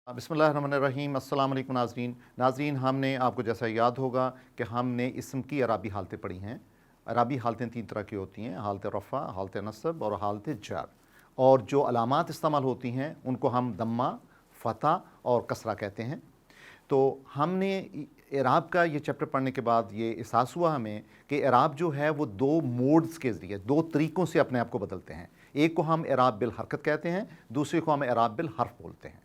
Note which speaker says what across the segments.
Speaker 1: बिस्मिल्लाहिर्रहमानिर्रहीम। अस्सलाम वालेकुम नाज़रीन, हमने आपको जैसा याद होगा कि हमने इसम की अराबी हालतें पढ़ी हैं। अराबी हालतें तीन तरह की होती हैं, हालत रफ़ा, हालत नस्ब और हालत जर। और जो अलामात इस्तेमाल होती हैं उनको हम दम्मा, फ़तह और कसरा कहते हैं। तो हमने इराब का ये चैप्टर पढ़ने के बाद ये एहसास हुआ हमें कि इराब जो है वो दो मोड्स के ज़रिए, दो तरीक़ों से अपने आप को बदलते हैं। एक को हम इराब बिल हरकत कहते हैं, दूसरे को हम इराब बिल हर्फ बोलते हैं।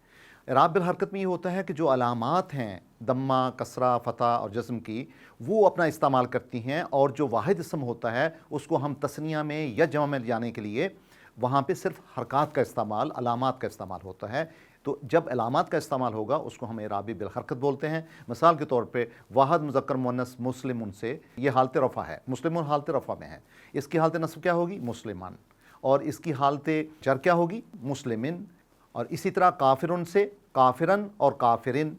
Speaker 1: इराब बिल हरकत में ये होता है कि जो अलामात हैं दम्मा, कसरा, फ़तह और जज़्म की, वो अपना इस्तेमाल करती हैं, और जो वाहिद इसम होता है उसको हम तस्निया में या जमा में ले जाने के लिए वहाँ पे सिर्फ हरकत का इस्तेमाल, अलामात का इस्तेमाल होता है। तो जब अलामात का इस्तेमाल होगा उसको हम इराबी बिल हरकत बोलते हैं। मिसाल के तौर पे वाहद मुज़क्कर मुअन्नस मुस्लिमुन से, ये हालत रफ़ा है, मुस्लिमुन हालत रफ़ा में है। इसकी हालत नस्ब क्या होगी? मुस्लिमान। और इसकी हालत जर क्या होगी? मुस्लिमिन। और इसी तरह काफिरुन से काफिरन और काफिरिन।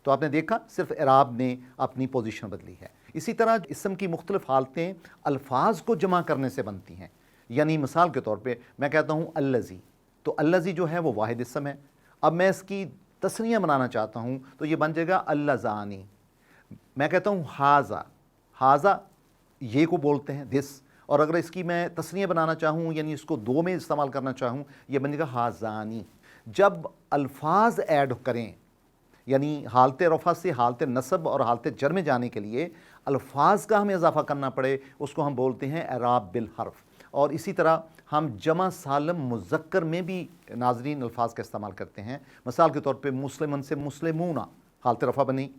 Speaker 1: तो आपने देखा सिर्फ इराब ने अपनी पोजीशन बदली है। इसी तरह इसम की मुख्तलिफ हालतें अल्फाज को जमा करने से बनती हैं। यानी मिसाल के तौर पे मैं कहता हूँ अल्लज़ी, तो अल्लज़ी जो है वो वाहिद इसम है। अब मैं इसकी तस्निया बनाना चाहता हूँ तो ये बन जाएगा अल्लज़ानी। मैं कहता हूँ हाजा, हाजा ये को बोलते हैं दिस, और अगर इसकी मैं तस्निया बनाना चाहूँ यानी इसको दो में इस्तेमाल करना चाहूँ, ये बन जाएगा हाजानी। जब अल्फाज ऐड करें, यानी हालत रफ़ा से हालत नस्ब और हालत जर में जाने के लिए अल्फाज का हमें इजाफा करना पड़े, उसको हम बोलते हैं इराब बिल हर्फ। और इसी तरह हम जमा सालम मुज़क्कर में भी नाज़रीन अल्फाज का इस्तेमाल करते हैं। मिसाल के तौर पे मुस्लिमन से मुस्लिमूना हालत रफ़ा बनी।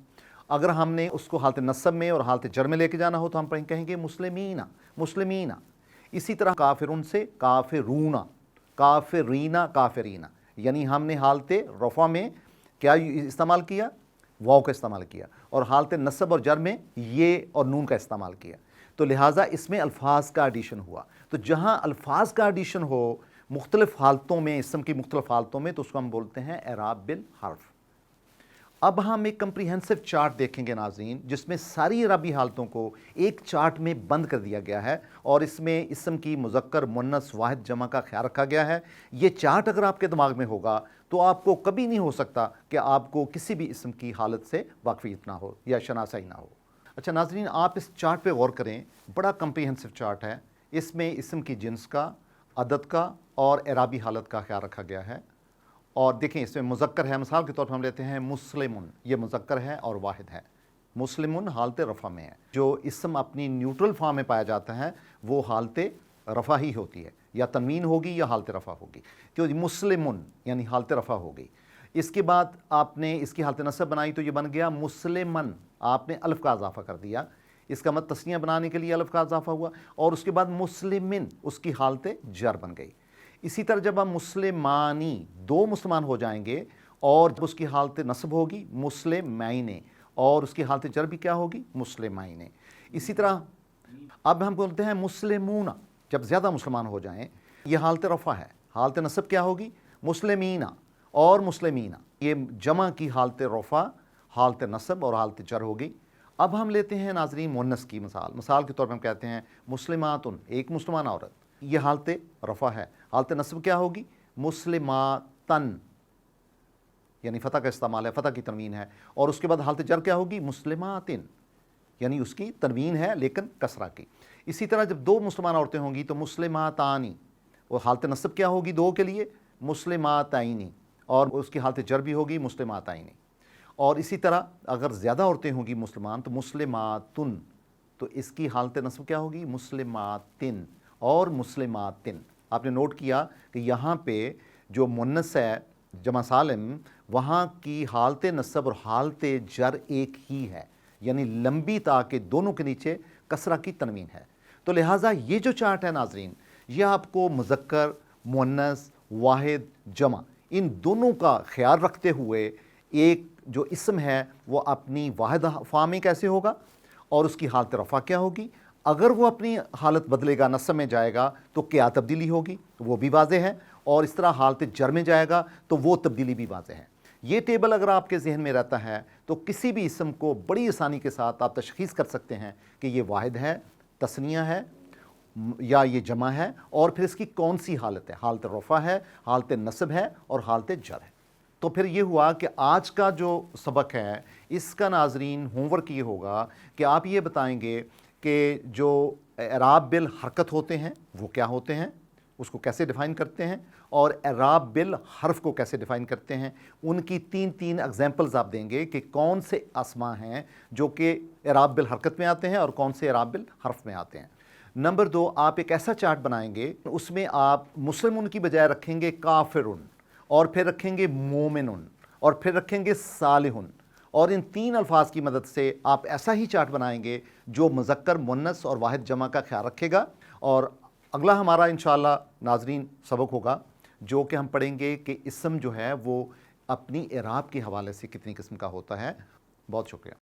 Speaker 1: अगर हमने उसको हालत नस्ब में और हालत जर में लेके जाना हो तो हम कहेंगे मुस्लिमीना, मुस्लिमीना। इसी तरह काफिरुन से काफिरूना, काफिरीना, काफिरीना। यानी हमने हालत रफ़ा में क्या इस्तेमाल किया? वाव का इस्तेमाल किया, और हालत नस्ब और जर में ये और नून का इस्तेमाल किया। तो लिहाजा इसमें अल्फाज का एडिशन हुआ। तो जहाँ अल्फाज का एडिशन हो मुख्तलिफ हालतों में, इसम की मुख्तलिफ हालतों में, तो उसको हम बोलते हैं इराब बिल हर्फ। अब हम एक कंप्रीहेंसिव चार्ट देखेंगे नाज़रीन, जिसमें सारी इराबी हालतों को एक चार्ट में बंद कर दिया गया है, और इसमें इसम की मुज़क्कर मुअन्नस वाहिद जमा का ख्याल रखा गया है। ये चार्ट अगर आपके दिमाग में होगा तो आपको कभी नहीं हो सकता कि आपको किसी भी इसम की हालत से वाकफियत ना हो या शनासाई ना हो। अच्छा नाज़रीन, आप इस चार्ट पे गौर करें, बड़ा कंप्रीहेंसिव चार्ट है। इसमें इसम की जिन्स का, अदद का और इराबी हालत का ख्याल रखा गया है। और देखें इसमें मुज़क्कर है, मिसाल के तौर पर हम लेते हैं मुस्लिमुन, ये मुज़क्कर है और वाहिद है। मुस्लिमुन हालत रफ़ा में है। जो इसम अपनी न्यूट्रल फॉर्म में पाया जाता है वो हालत रफ़ा ही होती है, या तनवीन होगी या हालत रफ़ा होगी। तो मुस्लिमुन यानी हालत रफ़ा होगी। इसके बाद आपने इसकी हालत नस्ब बनाई तो ये बन गया मुस्लिमन, आपने अल्फ़ का इजाफ़ा कर दिया। इसका मतलब तस्निया बनाने के लिए अल्फ़ का इजाफ़ा हुआ। और उसके बाद मुस्लिमिन, उसकी हालत जर बन गई। इसी तरह जब हम मुस्लिमानी, दो मुसलमान हो जाएंगे, और जब उसकी हालत नस्ब होगी मुस्लिमैने, और उसकी हालत जर भी क्या होगी? मुस्लिमैने। इसी तरह अब हम बोलते हैं मुस्लिमूना, जब ज़्यादा मुसलमान हो जाएं, ये हालत रफ़ा है। हालत नस्ब क्या होगी? मुस्लिमीना और मुस्लिमीना। ये जमा की हालत रफ़ा, हालत नस्ब और हालत जर होगी। अब हम लेते हैं नाज़रीन मुअन्नस की मिसाल के तौर पर हम कहते हैं मुस्लिमातुन, एक मुसलमान औरत, ये हालत रफ़ा है। हालत नस्ब क्या होगी? मुस्लिमातन, यानी फ़तह का इस्तेमाल है, फ़तह की तनवीन है। और उसके बाद हालत जर क्या होगी? मुस्लिमातिन, यानी उसकी तनवीन है लेकिन कसरा की। इसी तरह जब दो मुसलमान औरतें होंगी तो मुस्लिमातानी, वो हालत नस्ब क्या होगी दो के लिए? मुस्लिमाताइनी, और उसकी हालत जर भी होगी मुस्लिमाताइनी। और इसी तरह अगर ज़्यादा औरतें होंगी मुसलमान तो मुस्लिमातुन, तो इसकी हालत नस्ब क्या होगी? मुस्लिमातिन और मुस्लिमातिन। आपने नोट किया कि यहाँ पे जो मुन्नस है जमा सालिम, वहाँ की हालत नस्ब और हालत जर एक ही है, यानी लंबी ता के दोनों के नीचे कसरा की तनवीन है। तो लिहाजा ये जो चार्ट है नाज़रीन, ये आपको मुज़क्कर, मुअन्नस, वाहिद, जमा, इन दोनों का ख्याल रखते हुए एक जो इसम है वो अपनी वाहिद फॉर्म में कैसे होगा और उसकी हालत रफ़ा क्या होगी। अगर वो अपनी हालत बदलेगा, नस्ब में जाएगा तो क्या तब्दीली होगी वो भी वाज़ेह है, और इस तरह हालत जर में जाएगा तो वो तब्दीली भी वाज़ेह है। ये टेबल अगर आपके जहन में रहता है तो किसी भी इसम को बड़ी आसानी के साथ आप तशख़ीस कर सकते हैं कि ये वाहिद है, तस्निया है या ये जमा है, और फिर इसकी कौन सी हालत है, हालत रफ़ा है, हालत नस्ब है और हालत जर है। تو پھر یہ ہوا کہ آج کا جو سبق ہے اس کا ناظرین ہوم ورک یہ ہوگا کہ آپ یہ بتائیں گے کہ جو اعراب بالحرکت ہوتے ہیں وہ کیا ہوتے ہیں، اس کو کیسے ڈیفائن کرتے ہیں، اور اعراب بالحرف کو کیسے ڈیفائن کرتے ہیں۔ ان کی تین ایگزامپلز آپ دیں گے کہ کون سے اسما ہیں جو کہ اعراب بالحرکت میں آتے ہیں اور کون سے اعراب بالحرف میں آتے ہیں۔ نمبر 2، آپ ایک ایسا چارٹ بنائیں گے، اس میں آپ مسلمن کی بجائے رکھیں گے کافرن، اور پھر رکھیں گے مومنن، اور پھر رکھیں گے صالحن، اور ان 3 الفاظ کی مدد سے آپ ایسا ہی چارٹ بنائیں گے جو مذکر، مؤنث اور واحد جمع کا خیال رکھے گا۔ اور اگلا ہمارا انشاءاللہ ناظرین سبق ہوگا جو کہ ہم پڑھیں گے کہ اسم جو ہے وہ اپنی اعراب کے حوالے سے کتنی قسم کا ہوتا ہے۔ بہت شکریہ۔